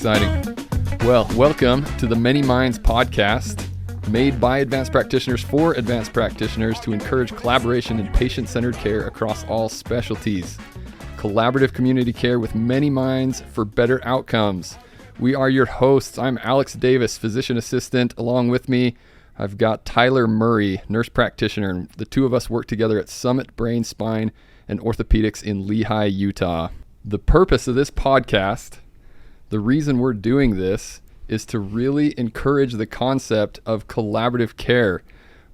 exciting. Well, welcome to the Many Minds podcast, made by advanced practitioners for advanced practitioners to encourage collaboration and patient-centered care across all specialties. Collaborative community care with many minds for better outcomes. We are your hosts. I'm Alex Davis, physician assistant. Along with me, I've got Tyler Murray, nurse practitioner. And the two of us work together at Summit Brain, Spine, and Orthopedics in Lehi, Utah. The purpose of this podcast, the reason we're doing this, is to really encourage the concept of collaborative care.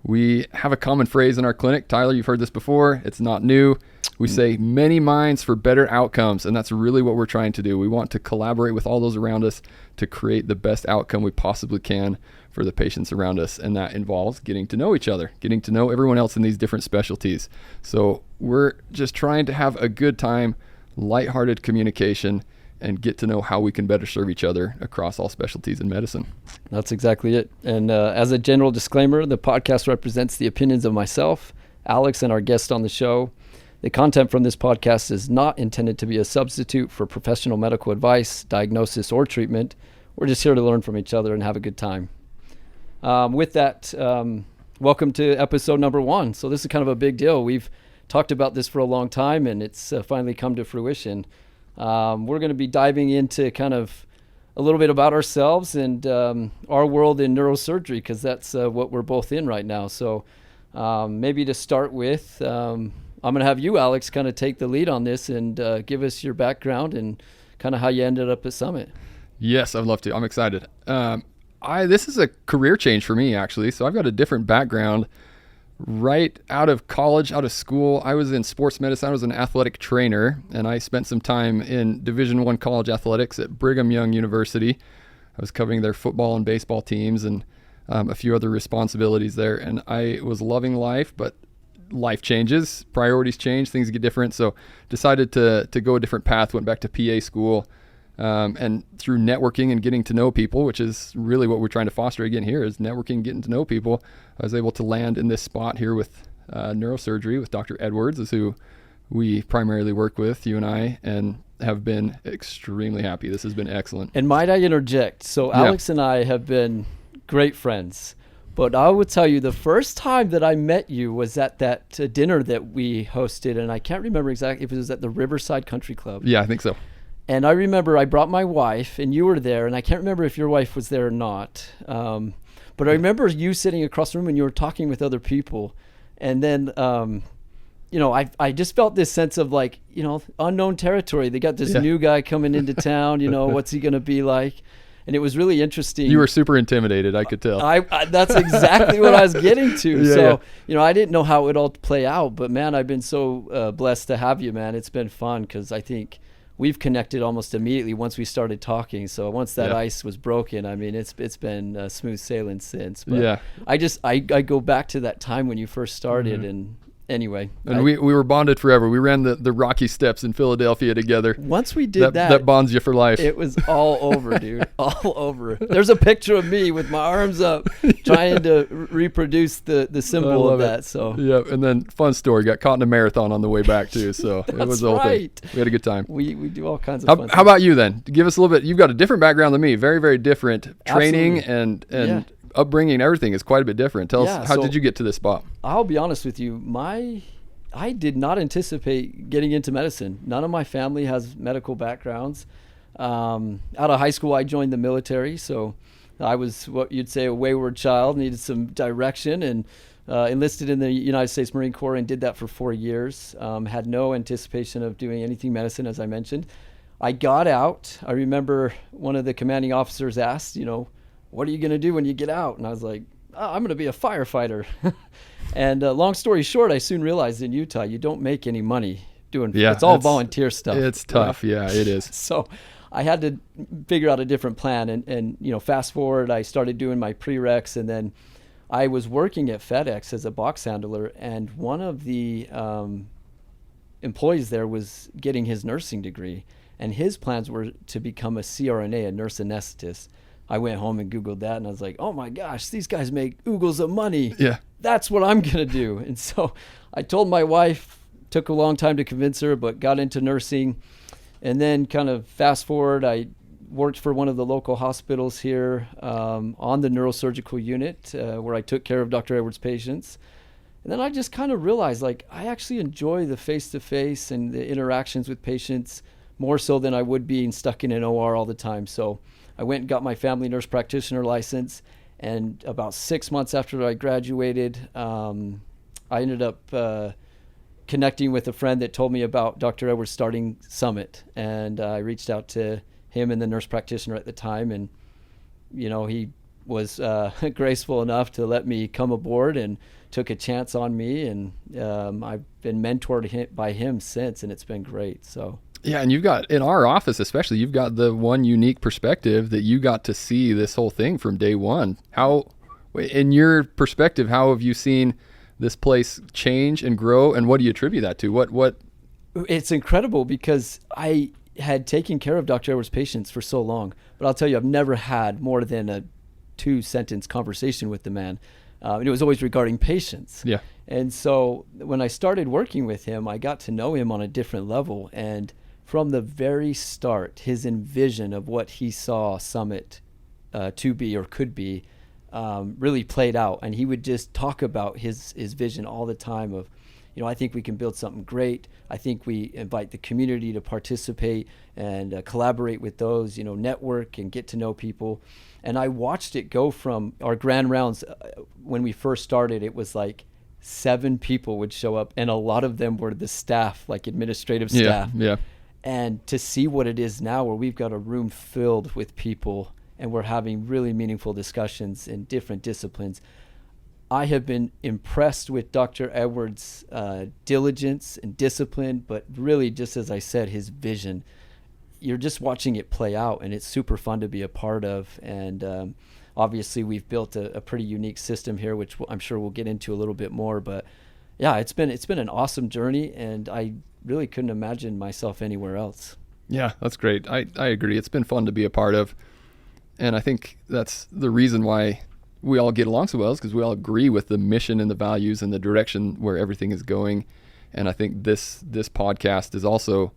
We have a common phrase in our clinic. Tyler, you've heard this before. It's not new. We say many minds for better outcomes, and that's really what we're trying to do. We want to collaborate with all those around us to create the best outcome we possibly can for the patients around us, and that involves getting to know each other, getting to know everyone else in these different specialties. So we're just trying to have a good time, lighthearted communication, and get to know how we can better serve each other across all specialties in medicine. That's exactly it. And as a general disclaimer, the podcast represents the opinions of myself, Alex, and our guest on the show. The content from this podcast is not intended to be a substitute for professional medical advice, diagnosis, or treatment. We're just here to learn from each other and have a good time. With that, welcome to episode number 1. So this is kind of a big deal. We've talked about this for a long time, and it's finally come to fruition. We're going to be diving into kind of a little bit about ourselves and our world in neurosurgery, because that's what we're both in right now. So maybe to start with, I'm going to have you, Alex, kind of take the lead on this and give us your background and kind of how you ended up at Summit. Yes, I'd love to. I'm excited. This is a career change for me, actually. So I've got a different background. Right out of college, out of school, I was in sports medicine. I was an athletic trainer, and I spent some time in Division I college athletics at Brigham Young University. I was covering their football and baseball teams and a few other responsibilities there. And I was loving life, but life changes, priorities change, things get different. So decided to go a different path, went back to PA school. And through networking and getting to know people, which is really what we're trying to foster again here, is networking, getting to know people, I was able to land in this spot here with neurosurgery with Dr. Edwards, is who we primarily work with, you and I, and have been extremely happy. This has been excellent. And might I interject? So Alex and I have been great friends, but I would tell you the first time that I met you was at that dinner that we hosted, and I can't remember exactly if it was at the Riverside Country Club. Yeah, I think so. And I remember I brought my wife, and you were there, and I can't remember if your wife was there or not. But I remember you sitting across the room, and you were talking with other people. And then, I just felt this sense of unknown territory. They got this new guy coming into town, what's he going to be like? And it was really interesting. You were super intimidated, I could tell. That's exactly what I was getting to. I didn't know how it would all play out. But, man, I've been so blessed to have you, man. It's been fun because I think we've connected almost immediately once we started talking. So once that ice was broken, I mean, it's been smooth sailing since. But I go back to that time when you first started, and anyway. And we were bonded forever. We ran the Rocky Steps in Philadelphia together. Once we did that bonds you for life. It was all over, dude. All over. There's a picture of me with my arms up trying to reproduce the symbol of that. So and then fun story, got caught in a marathon on the way back too. So it was the whole thing. We had a good time. We do all kinds of fun How about you then? Give us a little bit. You've got a different background than me. Very, very different. Training and upbringing, everything is quite a bit different. Tell us, how did you get to this spot? I'll be honest with you. I did not anticipate getting into medicine. None of my family has medical backgrounds. Out of high school, I joined the military. So I was what you'd say a wayward child, needed some direction, and enlisted in the United States Marine Corps and did that for 4 years. Had no anticipation of doing anything medicine, as I mentioned. I got out. I remember one of the commanding officers asked, what are you going to do when you get out? And I was like, I'm going to be a firefighter. And long story short, I soon realized in Utah, you don't make any money doing it's all volunteer stuff. It's tough. Yeah, it is. So I had to figure out a different plan. And fast forward, I started doing my prereqs, and then I was working at FedEx as a box handler, and one of the employees there was getting his nursing degree, and his plans were to become a CRNA, a nurse anesthetist. I went home and Googled that, and I was like, oh my gosh, these guys make oogles of money. Yeah. That's what I'm going to do. And so I told my wife, took a long time to convince her, but got into nursing. And then kind of fast forward, I worked for one of the local hospitals here on the neurosurgical unit where I took care of Dr. Edwards' patients. And then I just kind of realized, like, I actually enjoy the face-to-face and the interactions with patients more so than I would being stuck in an OR all the time. So I went and got my family nurse practitioner license. And about 6 months after I graduated, I ended up connecting with a friend that told me about Dr. Edwards starting Summit. And I reached out to him and the nurse practitioner at the time. And, you know, he was graceful enough to let me come aboard and took a chance on me. And I've been mentored by him since, and it's been great. So. Yeah, and you've got, in our office especially, you've got the one unique perspective that you got to see this whole thing from day one. How, in your perspective, how have you seen this place change and grow, and what do you attribute that to? What? It's incredible because I had taken care of Dr. Edwards' patients for so long, but I'll tell you, I've never had more than a 2-sentence conversation with the man. And it was always regarding patients. Yeah. And so when I started working with him, I got to know him on a different level. And from the very start, his envision of what he saw Summit to be or could be really played out. And he would just talk about his vision all the time of, you know, I think we can build something great. I think we invite the community to participate and collaborate with those, you know, network and get to know people. And I watched it go from our grand rounds. When we first started, it was like 7 people would show up, and a lot of them were the staff, like administrative staff. Yeah. And to see what it is now, where we've got a room filled with people and we're having really meaningful discussions in different disciplines, I have been impressed with Dr. Edwards' diligence and discipline, but really, just as I said, his vision. You're just watching it play out, and it's super fun to be a part of. And obviously, we've built a pretty unique system here, which I'm sure we'll get into a little bit more. But yeah, it's been an awesome journey, and I really couldn't imagine myself anywhere else. Yeah, that's great. I agree. It's been fun to be a part of, and I think that's the reason why we all get along so well, is because we all agree with the mission and the values and the direction where everything is going. And I think this podcast is also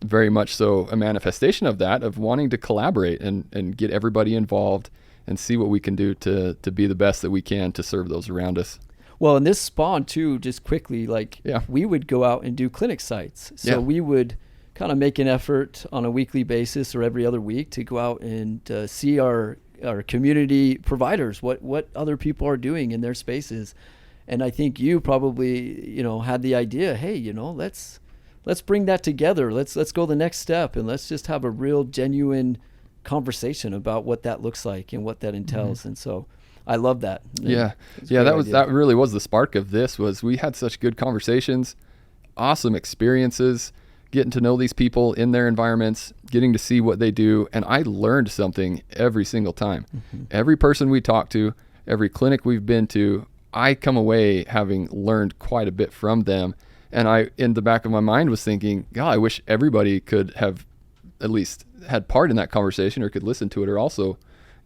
very much so a manifestation of that, of wanting to collaborate and get everybody involved and see what we can do to be the best that we can to serve those around us. Well, and this spawned too, just quickly, like we would go out and do clinic sites. So we would kind of make an effort on a weekly basis or every other week to go out and see our community providers, what other people are doing in their spaces. And I think you probably, you know, had the idea, hey, you know, let's bring that together. Let's go the next step, and let's just have a real genuine conversation about what that looks like and what that entails. Mm-hmm. And so I love that. That really was the spark of this. Was we had such good conversations, awesome experiences, getting to know these people in their environments, getting to see what they do. And I learned something every single time. Mm-hmm. Every person we talk to, every clinic we've been to, I come away having learned quite a bit from them. And I, in the back of my mind, was thinking, God, I wish everybody could have at least had part in that conversation, or could listen to it, or also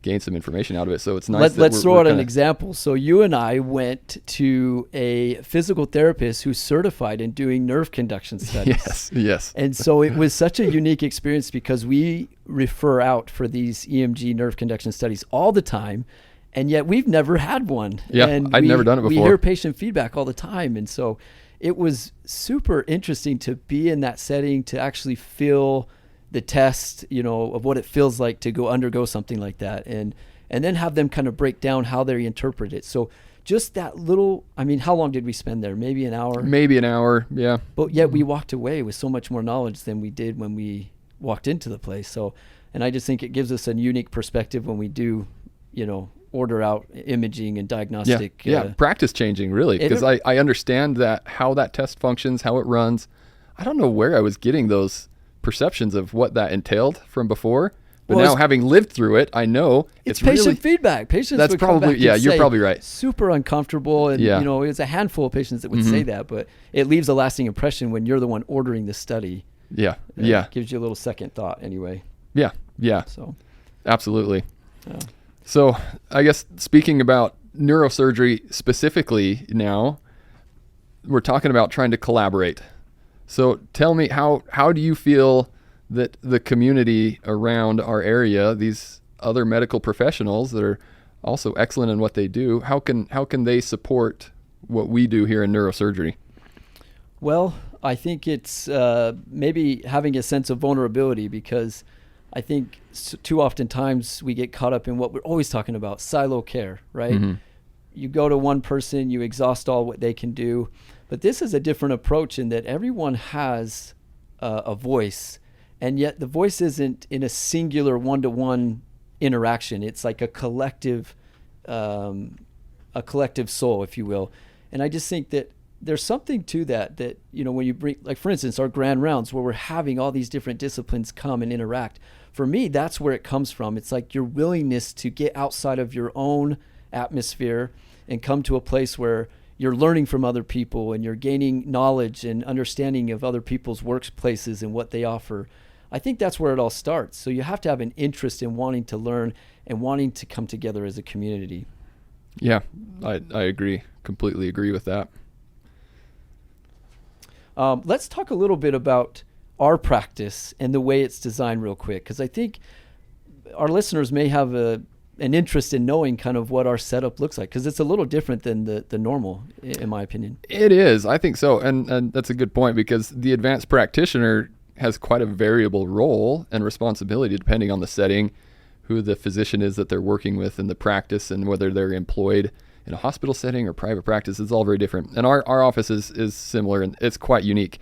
gain some information out of it. So it's nice. Let's throw out an example. So you and I went to a physical therapist who's certified in doing nerve conduction studies. Yes. And so it was such a unique experience, because we refer out for these EMG nerve conduction studies all the time, and yet we've never had one. Yeah, and I'd never done it before. We hear patient feedback all the time. And so it was super interesting to be in that setting, to actually feel the test, you know, of what it feels like to undergo something like that, and then have them kind of break down how they interpret it. So just that little, I mean, how long did we spend there? Maybe an hour? Maybe an hour, yeah. But yet we walked away with so much more knowledge than we did when we walked into the place. So, and I just think it gives us a unique perspective when we do, you know, order out imaging and diagnostic. Practice changing, really, because I understand that, how that test functions, how it runs. I don't know where I was getting those perceptions of what that entailed from before, but now, having lived through it, I know it's patient really, feedback. Patients that's would probably, come back you're probably right. Super uncomfortable, and you know, it's a handful of patients that would say that, but it leaves a lasting impression when you're the one ordering the study. It gives you a little second thought anyway. So absolutely. So I guess, speaking about neurosurgery specifically now, we're talking about trying to collaborate. So tell me, how do you feel that the community around our area, these other medical professionals that are also excellent in what they do, how can they support what we do here in neurosurgery? Well, I think it's maybe having a sense of vulnerability, because I think too often times we get caught up in what we're always talking about, silo care, right? Mm-hmm. You go to one person, you exhaust all what they can do. But this is a different approach in that everyone has a voice, and yet the voice isn't in a singular one-to-one interaction. It's like a collective soul, if you will. And I just think that there's something to that, when you bring, like for instance, our grand rounds where we're having all these different disciplines come and interact. For me, that's where it comes from. It's like your willingness to get outside of your own atmosphere and come to a place where you're learning from other people and you're gaining knowledge and understanding of other people's workplaces and what they offer. I think that's where it all starts. So you have to have an interest in wanting to learn and wanting to come together as a community. Yeah, I agree. Completely agree with that. Let's talk a little bit about our practice and the way it's designed real quick, because I think our listeners may have an interest in knowing kind of what our setup looks like, because it's a little different than the normal, in my opinion. It is. I think so. And that's a good point, because the advanced practitioner has quite a variable role and responsibility depending on the setting, who the physician is that they're working with in the practice, and whether they're employed in a hospital setting or private practice. It's all very different. And our office is similar, and it's quite unique.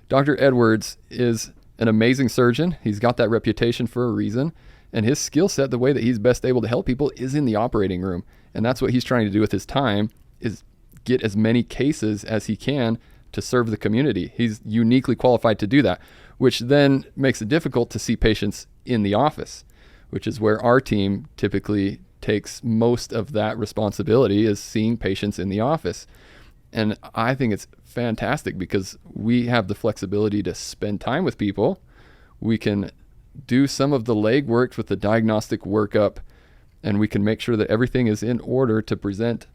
Dr. Edwards is an amazing surgeon. He's got that reputation for a reason. And his skill set, the way that he's best able to help people, is in the operating room. And that's what he's trying to do with his time, is get as many cases as he can to serve the community. He's uniquely qualified to do that, which then makes it difficult to see patients in the office, which is where our team typically takes most of that responsibility, is seeing patients in the office. And I think it's fantastic because we have the flexibility to spend time with people. We can do some of the legwork with the diagnostic workup, and we can make sure that everything is in order to present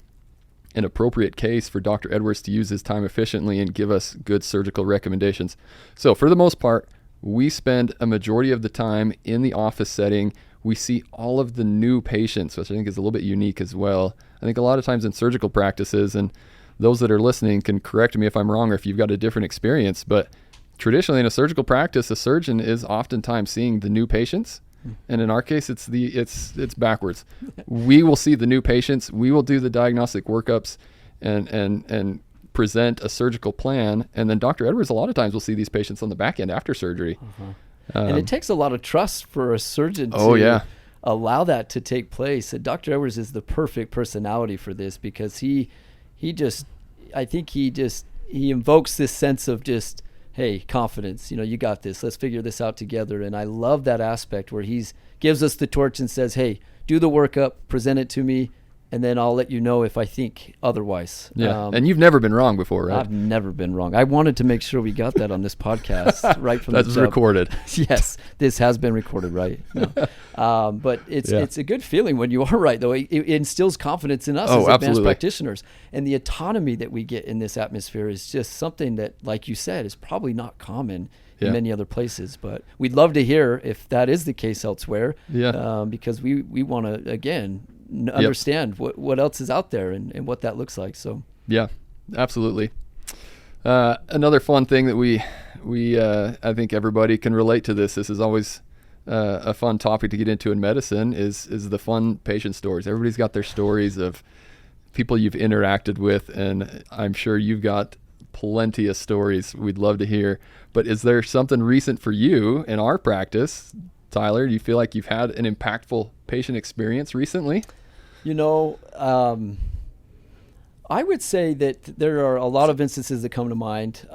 an appropriate case for Dr. Edwards to use his time efficiently and give us good surgical recommendations. So for the most part, we spend a majority of the time in the office setting. We see all of the new patients, which I think is a little bit unique as well. I think a lot of times in surgical practices, and those that are listening can correct me if I'm wrong or if you've got a different experience, but traditionally in a surgical practice, a surgeon is oftentimes seeing the new patients. And in our case, it's backwards. We will see the new patients. We will do the diagnostic workups and present a surgical plan. And then Dr. Edwards, a lot of times, will see these patients on the back end after surgery. And it takes a lot of trust for a surgeon to allow that to take place. And Dr. Edwards is the perfect personality for this, because he invokes this sense of just, hey, confidence, you got this, let's figure this out together. And I love that aspect where he gives us the torch and says, hey, do the workup, present it to me, and then I'll let you know if I think otherwise. Yeah. And you've never been wrong before, right? I've never been wrong. I wanted to make sure we got that on this podcast right from the jump. That's recorded. Yes, this has been recorded, right? No. But it's a good feeling when you are right, though. It instills confidence in us as advanced practitioners. And the autonomy that we get in this atmosphere is just something that, like you said, is probably not common in many other places. But we'd love to hear if that is the case elsewhere, because we want to, again, understand what else is out there and what that looks like. So yeah, absolutely. Another fun thing that we I think everybody can relate to this. This is always a fun topic to get into in medicine is the fun patient stories. Everybody's got their stories of people you've interacted with, and I'm sure you've got plenty of stories we'd love to hear. But is there something recent for you in our practice, Tyler? Do you feel like you've had an impactful patient experience recently? I would say that there are a lot of instances that come to mind.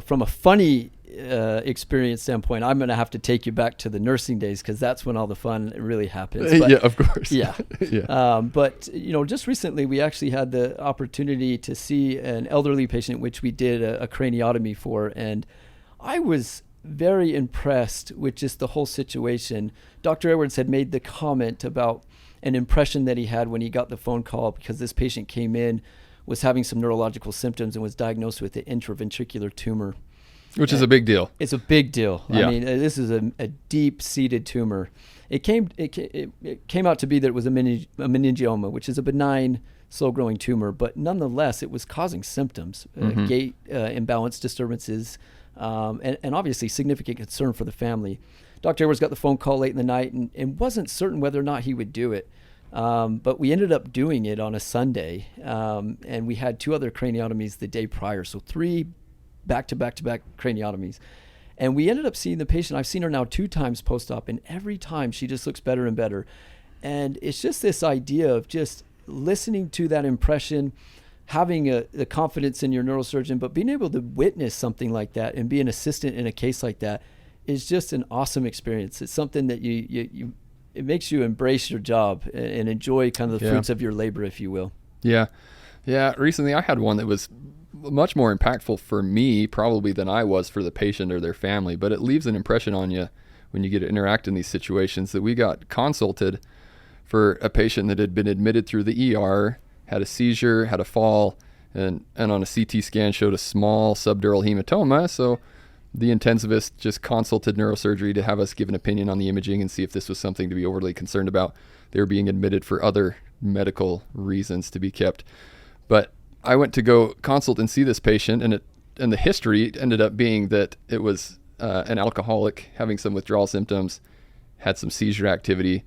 From a funny experience standpoint, I'm going to have to take you back to the nursing days, because that's when all the fun really happens. But, yeah, of course. Yeah. But just recently we actually had the opportunity to see an elderly patient, which we did a craniotomy for, and I was very impressed with just the whole situation. Dr. Edwards had made the comment about an impression that he had when he got the phone call, because this patient came in, was having some neurological symptoms, and was diagnosed with an intraventricular tumor. Which is a big deal. It's a big deal. Yeah. I mean, this is a deep-seated tumor. It came out to be that it was a meningioma, which is a benign, slow-growing tumor, but nonetheless, it was causing symptoms, gait imbalance disturbances, and obviously significant concern for the family. Dr. Edwards got the phone call late in the night and wasn't certain whether or not he would do it. But we ended up doing it on a Sunday, and we had 2 other craniotomies the day prior, so 3 back-to-back-to-back craniotomies. And we ended up seeing the patient. I've seen her now 2 times post-op, and every time she just looks better and better. And it's just this idea of just listening to that impression, having the confidence in your neurosurgeon, but being able to witness something like that and be an assistant in a case like that is just an awesome experience. It's something that it makes you embrace your job and enjoy kind of the fruits of your labor, if you will. Yeah. Yeah. Recently I had one that was much more impactful for me probably than I was for the patient or their family, but it leaves an impression on you when you get to interact in these situations. That we got consulted for a patient that had been admitted through the ER, had a seizure, had a fall, and on a CT scan showed a small subdural hematoma. So the intensivist just consulted neurosurgery to have us give an opinion on the imaging and see if this was something to be overly concerned about. They were being admitted for other medical reasons to be kept. But I went to go consult and see this patient, and the history ended up being that it was an alcoholic having some withdrawal symptoms, had some seizure activity,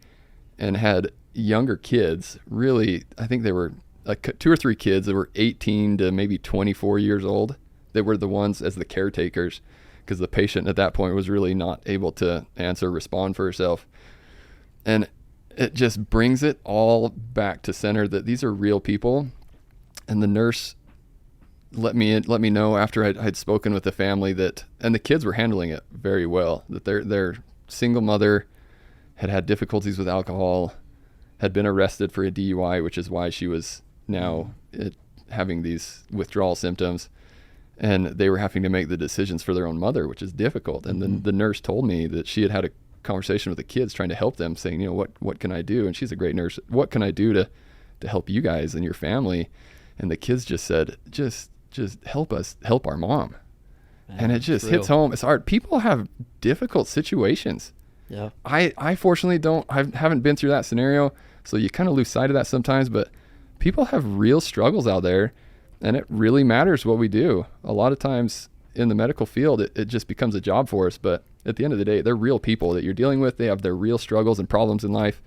and had younger kids. Really, I think they were like 2 or 3 kids that were 18 to maybe 24 years old. They were the ones as the caretakers, because the patient at that point was really not able to answer or respond for herself. And it just brings it all back to center that these are real people. And the nurse let me know after I'd spoken with the family that, and the kids were handling it very well, that their single mother had difficulties with alcohol, had been arrested for a DUI, which is why she was now having these withdrawal symptoms. And they were having to make the decisions for their own mother, which is difficult. And then the nurse told me that she had a conversation with the kids trying to help them, saying, what can I do? And she's a great nurse. What can I do to help you guys and your family? And the kids just said, just help us help our mom. Man, and it just hits home. It's hard. People have difficult situations. Yeah. I fortunately haven't been through that scenario. So you kind of lose sight of that sometimes, but people have real struggles out there. And it really matters what we do. A lot of times in the medical field, it just becomes a job for us. But at the end of the day, they're real people that you're dealing with. They have their real struggles and problems in life.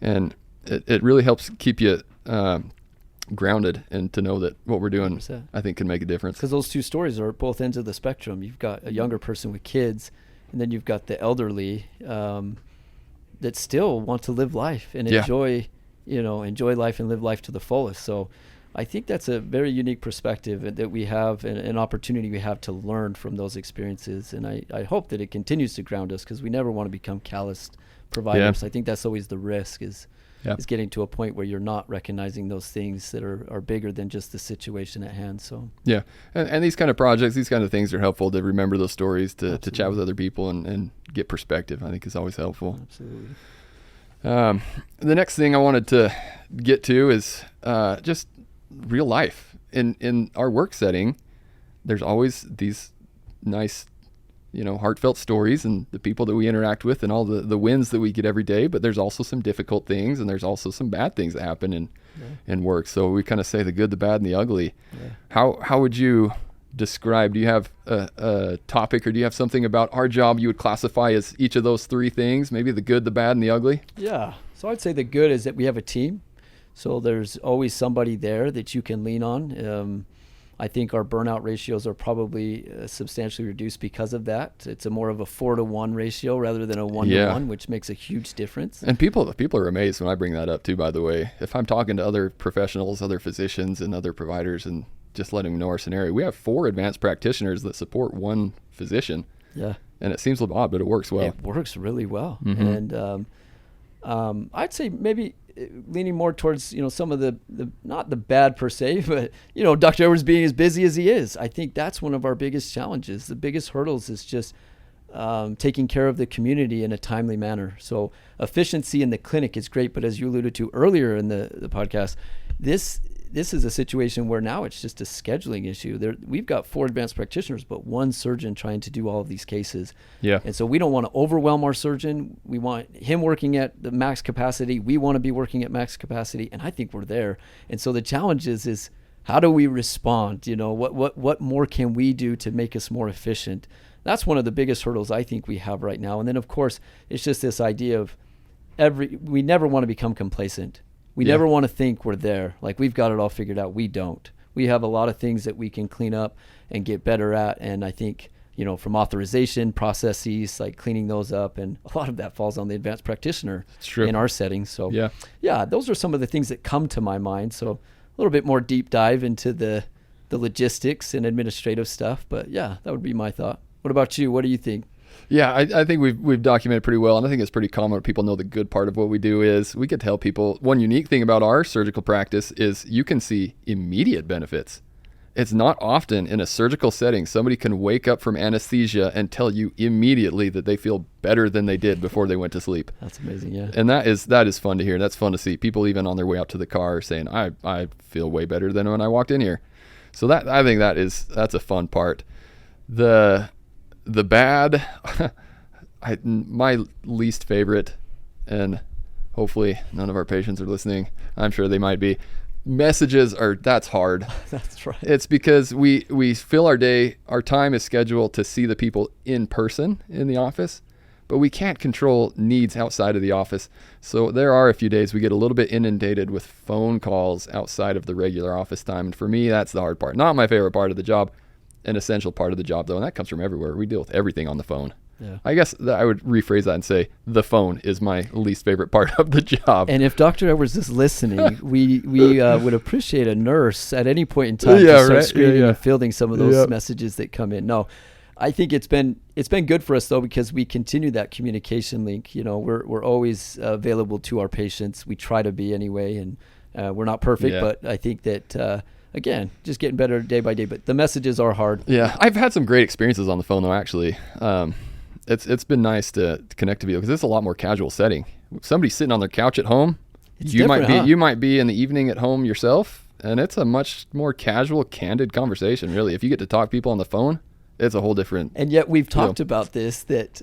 And it really helps keep you grounded and to know that what we're doing, 100%. I think, can make a difference. Because those 2 stories are at both ends of the spectrum. You've got a younger person with kids, and then you've got the elderly that still want to live life and enjoy life and live life to the fullest. So I think that's a very unique perspective that we have, and an opportunity we have to learn from those experiences. And I hope that it continues to ground us, because we never want to become calloused providers. I think that's always the risk, is getting to a point where you're not recognizing those things that are bigger than just the situation at hand. So yeah, and these kind of projects, these kind of things are helpful to remember those stories, to chat with other people and get perspective. I think is always helpful. Absolutely. The next thing I wanted to get to is just real life. In our work setting, there's always these nice, heartfelt stories and the people that we interact with and all the wins that we get every day, but there's also some difficult things, and there's also some bad things that happen in work. So we kind of say the good, the bad, and the ugly. How would you describe, do you have a topic, or do you have something about our job you would classify as each of those 3 things, maybe the good, the bad, and the ugly? Yeah. So I'd say the good is that we have a team. So there's always somebody there that you can lean on. I think our burnout ratios are probably substantially reduced because of that. It's a more of a 4-to-1 ratio rather than a 1-to-1, which makes a huge difference. And people are amazed when I bring that up too, by the way. If I'm talking to other professionals, other physicians and other providers, and just letting them know our scenario, we have 4 advanced practitioners that support 1 physician. Yeah. And it seems a little odd, but it works well. It works really well. Mm-hmm. And I'd say maybe leaning more towards, some of the not the bad per se, but, Dr. Edwards being as busy as he is. I think that's one of our biggest challenges. The biggest hurdles is just taking care of the community in a timely manner. So efficiency in the clinic is great, but as you alluded to earlier in the podcast, this this is a situation where now it's just a scheduling issue. We've got 4 advanced practitioners, but 1 surgeon trying to do all of these cases. Yeah. And so we don't want to overwhelm our surgeon. We want him working at the max capacity. We want to be working at max capacity, and I think we're there. And so the challenge is how do we respond? What more can we do to make us more efficient? That's one of the biggest hurdles I think we have right now. And then, of course, it's just this idea of we never want to become complacent. We never want to think we're there, like we've got it all figured out. We don't. We have a lot of things that we can clean up and get better at. And I think, from authorization processes, like cleaning those up, and a lot of that falls on the advanced practitioner in our setting. So yeah, those are some of the things that come to my mind. So a little bit more deep dive into the logistics and administrative stuff. But yeah, that would be my thought. What about you? What do you think? Yeah, I think we've documented pretty well, and I think it's pretty common. People know the good part of what we do is we get to help people. One unique thing about our surgical practice is you can see immediate benefits. It's not often in a surgical setting somebody can wake up from anesthesia and tell you immediately that they feel better than they did before they went to sleep. That's amazing, yeah. And that is fun to hear. That's fun to see. People even on their way out to the car saying, I feel way better than when I walked in here. So I think that's a fun part. The bad, my least favorite, and hopefully none of our patients are listening. I'm sure they might be. Messages that's hard. That's right. It's because we fill our time is scheduled to see the people in person in the office, but we can't control needs outside of the office. So there are a few days we get a little bit inundated with phone calls outside of the regular office time. And for me, that's the hard part. Not my favorite part of the job. An essential part of the job, though, and that comes from everywhere. We deal with everything on the phone. Yeah. I guess I would rephrase that and say the phone is my least favorite part of the job. And if Dr. Edwards is listening, we would appreciate a nurse at any point in time to start screening and fielding some of those messages that come in. No, I think it's been good for us, though, because we continue that communication link. We're always available to our patients. We try to be anyway, and we're not perfect, but I think that again, just getting better day by day, but the messages are hard. Yeah, I've had some great experiences on the phone, though, actually. It's been nice to connect to people because it's a lot more casual setting. Somebody sitting on their couch at home, you might be in the evening at home yourself, and it's a much more casual, candid conversation, really. If you get to talk to people on the phone, it's a whole different And yet we've talked about this, that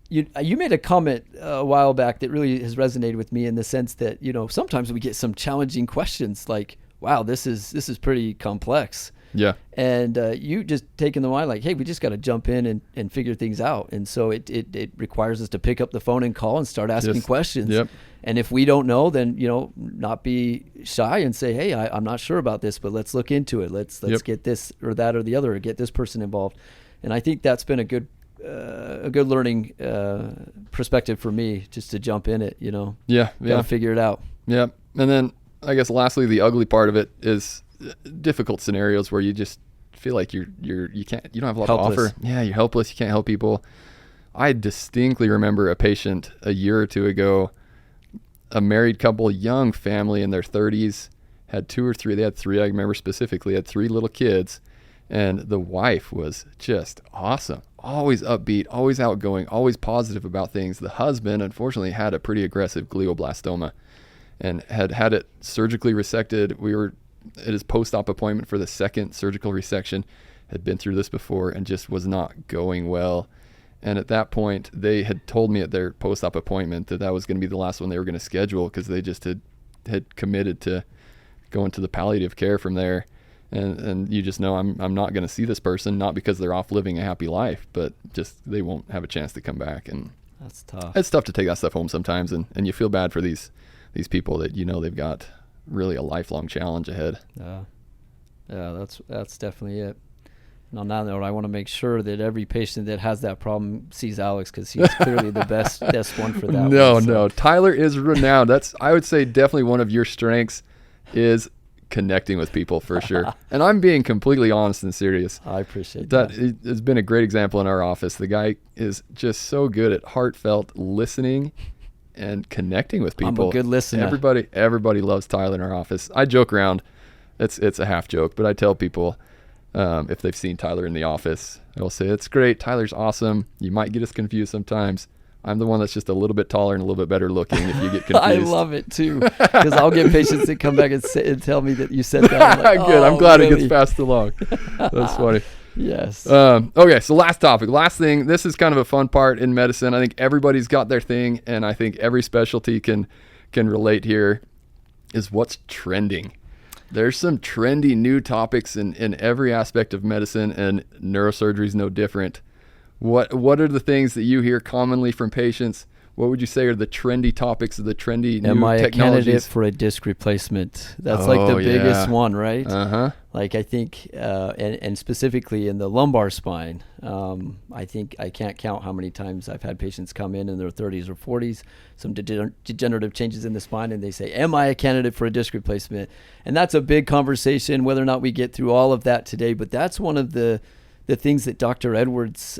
you made a comment a while back that really has resonated with me in the sense that, sometimes we get some challenging questions like, wow, this is pretty complex. Yeah. And you just taking the mind like, hey, we just got to jump in and figure things out. And so it requires us to pick up the phone and call and start asking questions. Yep. And if we don't know, then, not be shy and say, hey, I'm not sure about this, but let's look into it. Let's get this or that or the other, or get this person involved. And I think that's been a good learning perspective for me, just to jump in it, Gotta figure it out. Yeah. And then I guess lastly, the ugly part of it is difficult scenarios where you just feel like you don't have a lot to offer. Yeah, you're helpless. You can't help people. I distinctly remember a patient a year or two ago, a married couple, young family in their 30s, had 2 or 3. They had 3. I remember specifically had 3 little kids, and the wife was just awesome. Always upbeat, always outgoing, always positive about things. The husband, unfortunately, had a pretty aggressive glioblastoma and had it surgically resected. We were at his post-op appointment for the 2nd surgical resection, had been through this before and just was not going well. And at that point, they had told me at their post-op appointment that was going to be the last one they were going to schedule, because they just had committed to going to the palliative care from there. And you just know I'm not going to see this person, not because they're off living a happy life, but just they won't have a chance to come back. And that's tough. It's tough to take that stuff home sometimes, and you feel bad for these people that they've got really a lifelong challenge ahead. Yeah, that's definitely it. And on that note, I want to make sure that every patient that has that problem sees Alex, because he's clearly the best one for that. No, Tyler is renowned. That's, I would say, definitely one of your strengths is connecting with people, for sure. And I'm being completely honest and serious. I appreciate that. It has been a great example in our office. The guy is just so good at heartfelt listening and connecting with people. I'm a good listener. Everybody loves Tyler in our office. I joke around. It's a half joke, but I tell people, if they've seen Tyler in the office, I'll say, it's great. Tyler's awesome. You might get us confused sometimes, I'm the one that's just a little bit taller and a little bit better looking if you get confused. I love it too, because I'll get patients that come back and tell me that you said that. I'm like, Good. I'm glad really? it gets passed along. That's funny. Yes. Okay, so last topic. Last thing. This is kind of a fun part in medicine. I think everybody's got their thing, and I think every specialty can relate here, is what's trending. There's some trendy new topics in every aspect of medicine, and neurosurgery is no different. What are the things that you hear commonly from patients? What would you say are the trendy topics of the trendy new technologies? Am I a candidate for a disc replacement? That's like the biggest one, right? Like I think, and specifically in the lumbar spine, I think I can't count how many times I've had patients come in their 30s or 40s, some degenerative changes in the spine, and they say, am I a candidate for a disc replacement? And that's a big conversation, whether or not we get through all of that today. But that's one of the things that Dr. Edwards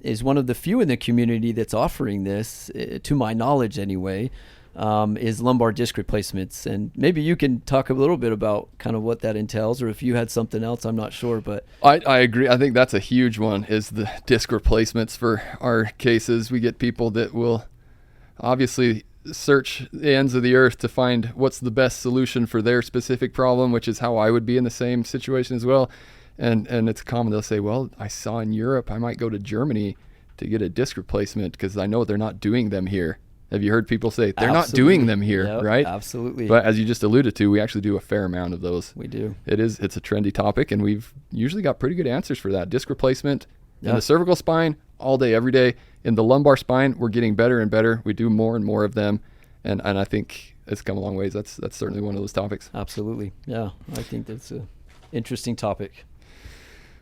is one of the few in the community that's offering this, to my knowledge anyway, is lumbar disc replacements. And maybe you can talk a little bit about kind of what that entails, or if you had something else, I'm not sure. But I agree. I think that's a huge one, is the disc replacements for our cases. We get people that will obviously search the ends of the earth to find what's the best solution for their specific problem, which is how I would be in the same situation as well. And it's common, they'll say, well, I saw in Europe, I might go to Germany to get a disc replacement because I know they're not doing them here. Have you heard people say they're not doing them here, right? Absolutely. But as you just alluded to, we actually do a fair amount of those. We do. It's a trendy topic, and we've usually got pretty good answers for that. Disc replacement in the cervical spine, all day, every day. In the lumbar spine, we're getting better and better. We do more and more of them, and I think it's come a long ways. That's certainly one of those topics. Absolutely. Yeah, I think that's an interesting topic.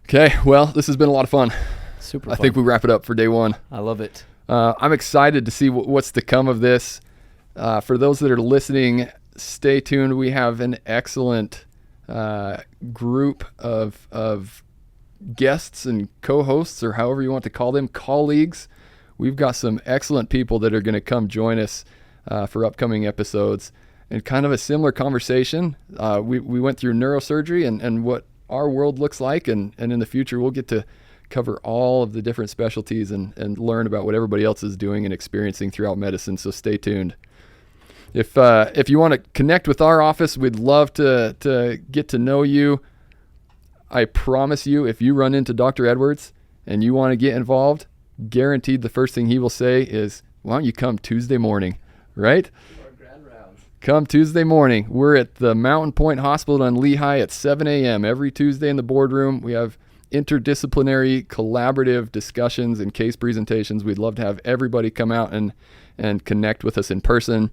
Okay, well, this has been a lot of fun. Super I fun. think we wrap it up for day one. I love it. I'm excited to see what's to come of this. For those that are listening, stay tuned. We have an excellent group of guests and co-hosts, or however you want to call them, colleagues. We've got some excellent people that are going to come join us for upcoming episodes. And kind of a similar conversation. We went through neurosurgery and what our world looks like, and in the future we'll get to cover all of the different specialties and learn about what everybody else is doing and experiencing throughout medicine. So stay tuned. If you want to connect with our office, we'd love to get to know you. I promise you, if you run into Dr. Edwards and you want to get involved, guaranteed the first thing he will say is, why don't you come Tuesday morning, right? Come Tuesday morning. We're at the Mountain Point Hospital in Lehigh at 7 a.m. every Tuesday in the boardroom. We have interdisciplinary, collaborative discussions and case presentations. We'd love to have everybody come out and connect with us in person.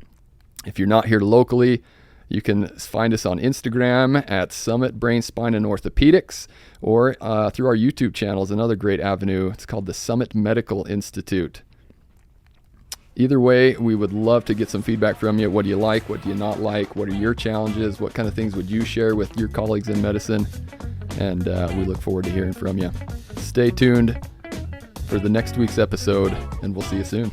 If you're not here locally, you can find us on Instagram at Summit Brain, Spine, and Orthopedics, or through our YouTube channel is another great avenue. It's called the Summit Medical Institute. Either way, we would love to get some feedback from you. What do you like? What do you not like? What are your challenges? What kind of things would you share with your colleagues in medicine? And we look forward to hearing from you. Stay tuned for the next week's episode, and we'll see you soon.